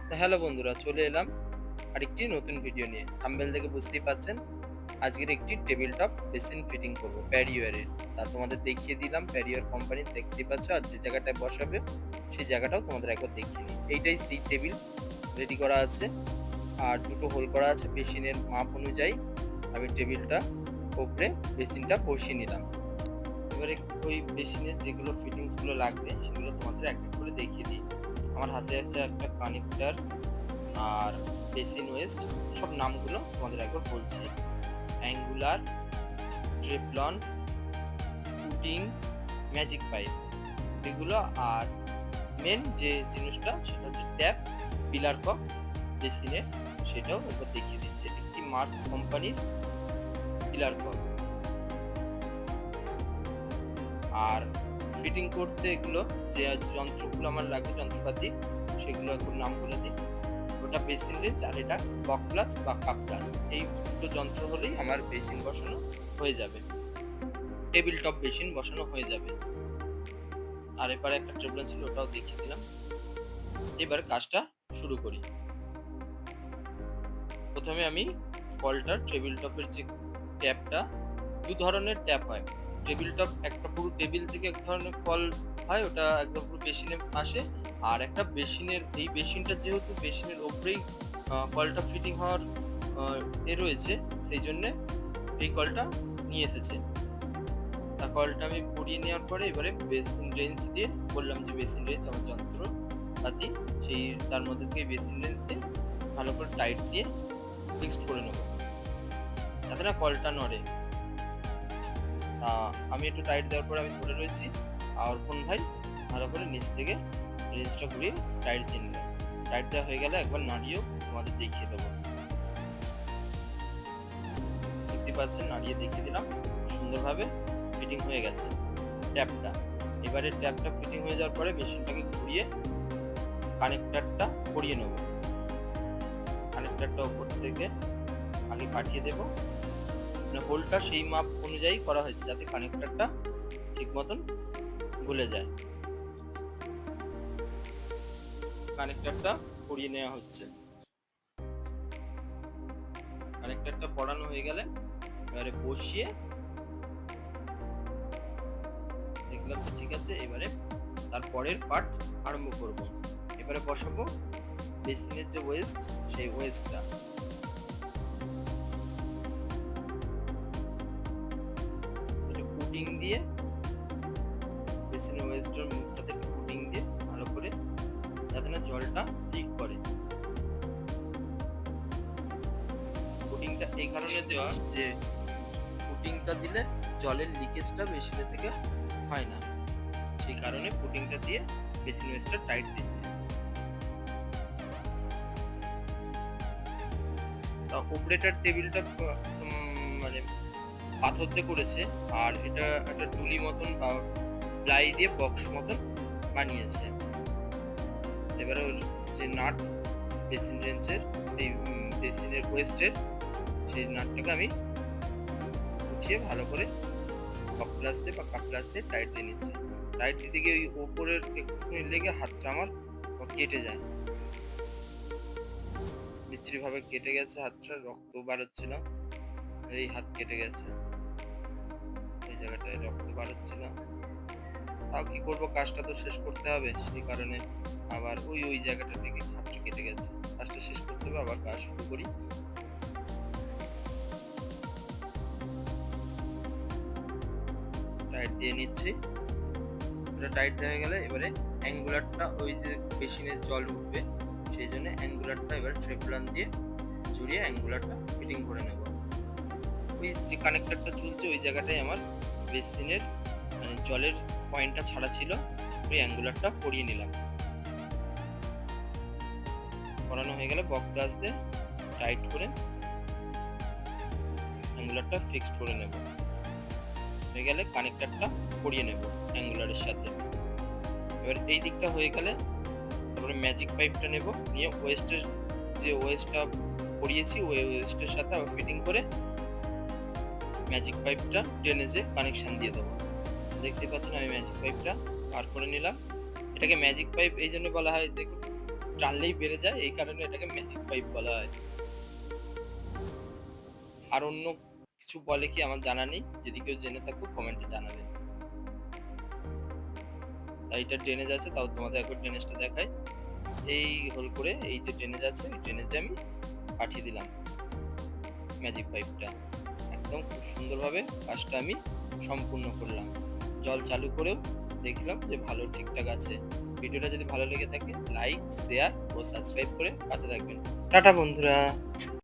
তো হ্যালো বন্ধুরা, চলে এলাম আরেকটি নতুন ভিডিও নিয়ে। থাম্বনেল দেখে বুঝতেই পাচ্ছেন আজকের একটি টেবিল টপ বেসিন ফিটিং করব প্যারিওয়ারের। তা তোমাদের দেখিয়ে দিলাম প্যারিওয়ার কোম্পানি, দেখতেই পাচ্ছ। আর যে জায়গাটায় বসাবে সেই জায়গাটাও তোমাদের একবার দেখিয়ে দিই। এইটাই সেই টেবিল রেডি করা আছে আর দুটো হোল করা আছে বেসিনের মাপ অনুযায়ী। আমি টেবিলটা উপরে বেসিনটা বসিয়ে নিলাম। এবারে ওই বেসিনের যেগুলো ফিটিংসগুলো লাগবে সেগুলো তোমাদের এক এক করে দেখিয়ে দিই। আমার হাতে আছে একটা কানেক্টর আর বেসিন ওয়েস্ট, সব নামগুলো তোমাদের একবার বলছি। অ্যাঙ্গুলার, ট্রেপলন, পুটিং, ম্যাজিক পাইপ, এগুলো। আর মেন যে জিনিসটা সেটা হচ্ছে ট্যাপ, পিলার কক বেসিনের, সেটাও একবার দেখিয়ে দিচ্ছি। এটা একটি মার্ক কোম্পানির পিলার কক। আর ফিটিং করতে এগুলো যে যন্ত্রগুলো আমার লাগবে, যন্ত্রপাতি, সেগুলো একবার নাম বলে দিই। ওটা বেসিন রেঞ্জ আর এটা কক প্লাস বা কাপ প্লাস, এই দুটো যন্ত্র হলেই আমার বেসিন বসানো হয়ে যাবে, টেবিল টপ বেসিন বসানো হয়ে যাবে। আর এবারে একটা ট্রেবল ছিল, ওটাও দেখিয়ে দিলাম। এবার কাজটা শুরু করি। প্রথমে আমি কলটার টেবিল টপের যে ট্যাপটা, দু ধরনের ট্যাপ হয় টেবিল টপ। একটা পুরো টেবিল থেকে এক ধরনের কল হয়, ওটা একদম পুরো বেসিনে আসে। আর একটা বেসিনের, এই বেসিনটা যেহেতু বেসিনের ওপরেই কলটা ফিটিং হওয়ার রয়েছে, সেই জন্যে এই কলটা নিয়ে এসেছে। তা কলটা আমি পরিয়ে নেওয়ার পরে এবারে বেসিন রেঞ্জ দিয়ে বললাম যে বেসিন রেঞ্জ আমার যন্ত্রপাতি, সেই তার মধ্যে থেকে বেসিন রেঞ্জ দিয়ে ভালো করে টাইট দিয়ে ফিক্সড করে নেবো যাতে না কলটা নড়ে। তা আমি একটু টাইট দেওয়ার পরে আমি ধরে রয়েছি, আর অর্পণ ভাই ভালো করে নিচ থেকে রেঞ্জটা ঘুরিয়ে টাইট দিয়ে নিল। টাইট দেওয়া হয়ে গেলে একবার নাড়িয়েও তোমাদের দেখিয়ে দেবো। দেখতে পাচ্ছেন, নাড়িয়ে দেখিয়ে দিলাম, সুন্দরভাবে ফিটিং হয়ে গেছে ট্যাপটা। এবারে ট্যাপটা ফিটিং হয়ে যাওয়ার পরে মেশিনটাকে ঘুরিয়ে কানেক্টরটা পরিয়ে নেব। কানেক্টরটা উপর থেকে আগে পাঠিয়ে দেবো, মানে হোলটা সেই মাপ অনুযায়ী করা হয়েছে যাতে কানেক্টরটা ঠিক মতন গলে যায়। কানেক্টরটা পরিয়ে নেওয়া হচ্ছে। কানেক্টরটা পরানো হয়ে গেলে এবারে বসিয়ে দেখলাম যে ঠিক আছে। এবারে তারপরের পার্ট আরম্ভ করব। এবারে বসাবো বেসিনের যে ওয়েস্ট, সেই ওয়েস্টটা পুডিং দিয়ে, বেসিনের ওয়েস্টের মুখটাতে একটু পুডিং দিয়ে ভালো করে যাতে না জলটা লিক করে। পুডিংটা এই কারণে দেওয়া যে পুডিংটা দিলে জলের লিকেজটা বেসিনের থেকে হয় না, সেই কারণে পুডিংটা দিয়ে বেসিন ওয়েস্টটা টাইট দিচ্ছে। তা উপরেটার টেবিলটা মানে পাথর দিয়ে করেছে, আর এটা একটা টুলি মতন বা প্লাই দিয়ে বক্স মতন বানিয়েছে। এবারে ওর যে নাট বেসিন রেঞ্চের, এই বেসিনের ওয়েস্টের, সেই নাটটাকে আমি উঠিয়ে ভালো করে কক প্লাস দিয়ে বা কাপ প্লাস দিয়ে টাইট দিয়ে নিচ্ছি। টাইট দিতে গিয়ে ওই ওপরের একটুখানি লেগে হাতটা আমার কেটে যায়, বিচ্ছিরিভাবে কেটে গেছে হাতটা, রক্ত বার হচ্ছিল। এই হাত কেটে গেছে, এই জায়গাটায় রক্ত বার হচ্ছিল। তাও কি করবো, কাজটা তো শেষ করতে হবে, সেই কারণে আবার ওই জায়গাটা থেকে হাতটা কেটে গেছে। কাজটা শেষ করতে হবে, আবার কাজ শুরু করি। টাইট দিয়ে নিচ্ছি। এটা টাইট হয়ে গেলে এবারে অ্যাঙ্গুলারটা, ওই যে বেসিনে জল উঠবে সেই জন্য অ্যাঙ্গুলারটা এবার ট্রেপলান দিয়ে জড়িয়ে অ্যাঙ্গুলারটা ফিটিং করে নেব। ওই যে কানেক্টরটা চলছে ওই জায়গাটায় আমার বেসিনের মানে জলের পয়েন্টটা ছাড়া ছিল, ওই অ্যাঙ্গুলারটা পরিয়ে নিলাম। করানো হয়ে গেলে বক ব্রাশ দিয়ে টাইট করে অ্যাঙ্গুলারটা ফিক্সড করে নেব। হয়ে গেলে কানেক্টরটা পরিয়ে নেব অ্যাঙ্গুলারের সাথে। এবার এই দিকটা হয়ে গেলে তারপরে ম্যাজিক পাইপটা নেব, নিয়ে ওয়েস্টের যে ওয়েস্টটা পরিয়েছি ওই ওয়েস্টের সাথে আবার ফিটিং করে ম্যাজিক পাইপটা ড্রেনেজে কানেকশন দিয়ে দেবো। দেখতে পাচ্ছেন আমি ম্যাজিক পাইপটা পার করে নিলাম। এটাকে ম্যাজিক পাইপ এই জন্য বলা হয়, দেখুন টানলেই বেড়ে যায়, এই কারণে এটাকে ম্যাজিক পাইপ বলা হয়। আর অন্য কিছু বলে কি আমার জানা নেই। যদি কেউ জেনে থাকো কমেন্টে জানাবেন। এইটা ড্রেনেজ আছে, তাও তোমাদের একবার ড্রেনেজটা দেখাই। এই হোল করে এই যে ড্রেনেজ আছে, এই ড্রেনেজে আমি পাঠিয়ে দিলাম ম্যাজিক পাইপটা। একদম খুব সুন্দরভাবে কাজটা আমি সম্পূর্ণ করলাম। জল চালু করেও দেখলাম যে ভালো ঠিকঠাক আছে। ভিডিওটা যদি ভালো লেগে থাকে লাইক, শেয়ার ও সাবস্ক্রাইব করে পাশে থাকবেন। টাটা বন্ধুরা।